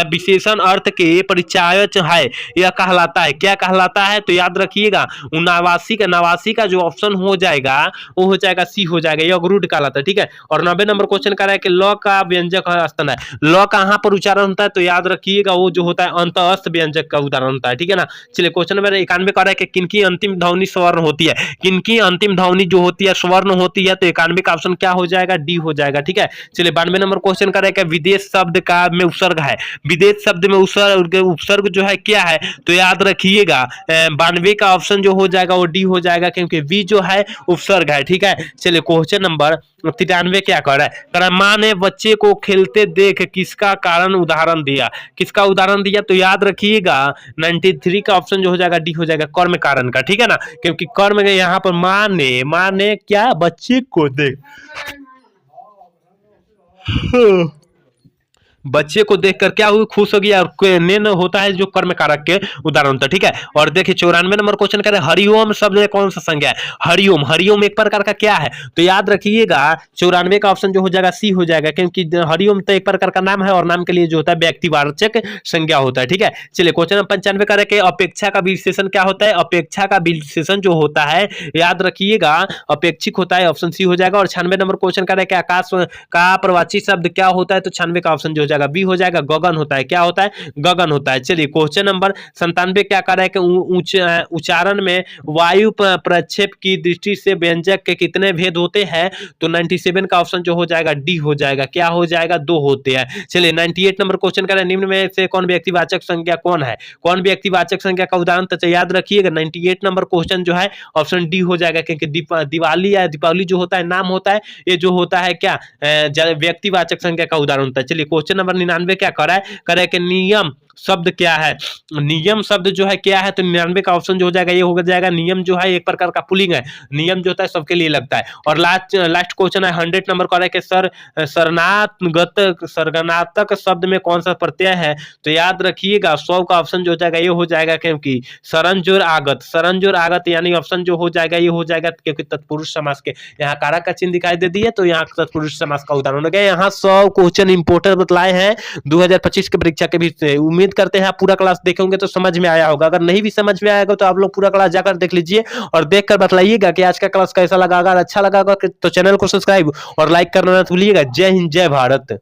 विशेषण अर्थ के परिचायक है, यह कहलाता है, क्या कहलाता है, तो याद रखिएगा 89 का जो ऑप्शन हो जाएगा वो हो जाएगा सी हो जाएगा, यह रूढ़ कहलाता है। ठीक है। और 90 नंबर क्वेश्चन कर रहा है कि ल का व्यंजक स्तन है, ल कहां पर उच्चारण होता है, तो याद रखिएगा वो जो होता है अंतःस्थ व्यंजक का उदाहरण होता है। ठीक है ना। चलिए क्वेश्चन नंबर 91 कर रहा है कि किनकी अंतिम ध्वनि स्वर्ण होती है, किनकी अंतिम ध्वनि जो होती है स्वर्ण होती है, तो 91 का ऑप्शन क्या हो जाएगा, डी हो जाएगा। ठीक है। चलिए 92 नंबर क्वेश्चन कर रहा है कि विदेश शब्द का में उपसर्ग है, विदेश शब्द में उपसर्ग जो है क्या है, तो याद रखिएगा 92 का ऑप्शन जो हो जाएगा वो डी हो जाएगा, क्योंकि वी जो है उपसर्ग है। ठीक है। चलिए क्वेश्चन नंबर 93 क्या कर रहा है, माँ ने बच्चे को खेलते देख किसका कारण उदाहरण दिया, किसका उदाहरण दिया, तो याद रखिएगा 93 का ऑप्शन जो हो जाएगा डी हो जाएगा, कर्म कारण का। ठीक है ना, क्योंकि कर्म यहाँ पर माँ ने क्या बच्चे को देख बच्चे को देखकर क्या हुई, खुश हो गया, और नेन होता है जो कर्म कारक के उदाहरण होता है। ठीक है। और देखिए 94 नंबर क्वेश्चन कह रहे हैं हरिओम शब्द में कौन सा संज्ञा है, हरिओम, हरिओम एक प्रकार का क्या है, तो याद रखिएगा 94 का ऑप्शन जो हो जाएगा सी हो जाएगा, क्योंकि हरिओम तो एक प्रकार का नाम है और नाम के लिए जो होता है व्यक्तिवाचक संज्ञा होता है। ठीक है। चलिए क्वेश्चन नंबर 95 कह रहे हैं कि अपेक्षा का विशेषण क्या होता है, अपेक्षा का विशेषण जो होता है याद रखिएगा अपेक्षिक होता है, ऑप्शन सी हो जाएगा। और 96 नंबर क्वेश्चन कह रहे हैं कि आकाश का प्रवाची शब्द क्या होता है, तो 96 का ऑप्शन जो जाएगा बी हो जाएगा, गगन होता है, क्या होता है, गगन होता है। चलिए क्वेश्चन नंबर 97 क्या कर रहा है कि उच्चारण में वायु प्रक्षेप की दृष्टि से व्यंजक के कितने भेद होते हैं, तो 97 का ऑप्शन जो हो जाएगा डी हो जाएगा, क्या हो जाएगा, दो होते हैं। चलिए 98 नंबर क्वेश्चन कर रहे हैं निम्न में से कौन व्यक्तिवाचक संज्ञा कौन है, कौन व्यक्तिवाचक संज्ञा का उदाहरण, तो याद रखिएगा 98 नंबर क्वेश्चन जो है ऑप्शन डी हो जाएगा, क्योंकि दिवाली या दीपावली जो होता है नाम होता है, ये जो होता है क्या व्यक्तिवाचक संज्ञा का उदाहरण होता है। चलिए क्वेश्चन नंबर 99 क्या करे कि नियम शब्द क्या है, नियम शब्द जो है क्या है, तो 99 का ऑप्शन जो हो जाएगा ये हो जाएगा, नियम जो है एक प्रकार का पुलिंग है, नियम जो होता है सबके लिए लगता है। और लास्ट क्वेश्चन है 100 नंबर का है कि सरगनात्मक शब्द में कौन सा प्रत्यय है, तो याद रखिएगा 100 का ऑप्शन जो हो जाएगा ये हो जाएगा, क्योंकि सरंजोर आगत यानी ऑप्शन जो हो जाएगा ये हो जाएगा, क्योंकि तत्पुरुष समास के यहाँ कारक का चिन्ह दिखाई दे दिए, तो यहाँ तत्पुरुष समास का उदाहरण हो गया। यहाँ 100 क्वेश्चन इंपोर्टेंट बतलाए हैं 2025 के परीक्षा के भी। उम्मीद करते हैं आप पूरा क्लास देखे होंगे तो समझ में आया होगा, अगर नहीं भी समझ में आएगा तो आप लोग पूरा क्लास जाकर देख लीजिए और देखकर बतलाइएगा कि आज का क्लास कैसा लगा। अगर अच्छा लगा तो चैनल को सब्सक्राइब और लाइक करना ना भूलिएगा। जय हिंद, जय भारत।